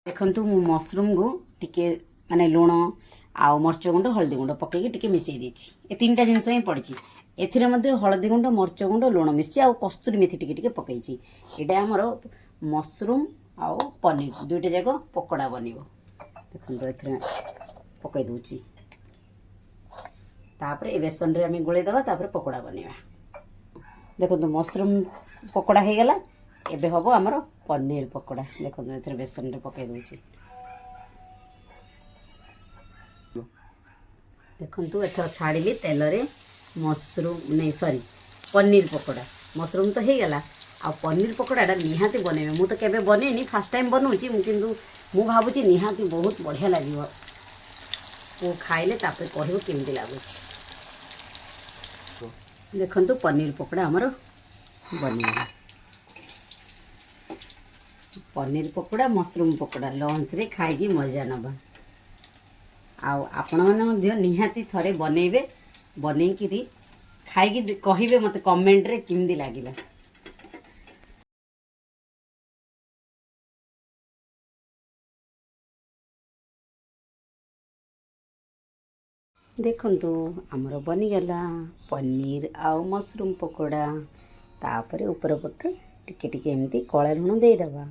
देखंतु मु मशरूम को टिके माने लुण आउ मर्च गुंड हल्दी गुंड पकईकि टिके मिसई देछि ए तीनटा जिनस ही पड़ी एथिरे मध्ये हल्दी गुंड मर्च गुंड लुण मिसी आउ कस्तूरी मेथी टिके टिके पकईछि एटा हमर मशरूम आउ पनीर दुईटा जाक पकोड़ा बनिबो देखंतु एथिरे पकई दोछि तापर ए बेसन रे हम गोले दबा तापर पकोड़ा बनेबा देखंतु मशरूम पकोड़ा हे गला एबे हबो हमर पनीर पकोड़ा देखंतु एथिरे बेसन रे पकई दोछि देखंतु एथर छाड़िली तेल रे मशरूम नहीं सॉरी पनीर पकोड़ा मशरूम तो हे गला आ पनीर पकोड़ा निहाती बनेबे मु तो केबे बनेनी फर्स्ट टाइम बनौची किंतु मु भाबुची निहाती बहुत बढ़िया लागिवो वो खाइले तापर कहबो केमती लागुची देखंतु पनीर पकोड़ा हमर बनिगला पनीर पकोड़ा मशरूम पकोड़ा लंच रे खाइकी मजा नबा आउ आपण माने मध्ये निहाती थरे बनेबे बनेकी खाइकी कहिबे मते कमेंट रे किमदी लागिला देखंतु हमर बनिगला पनीर आउ मशरूम पकोड़ा तापर ऊपर पट टिके टिके एमती कला लुण दे दबा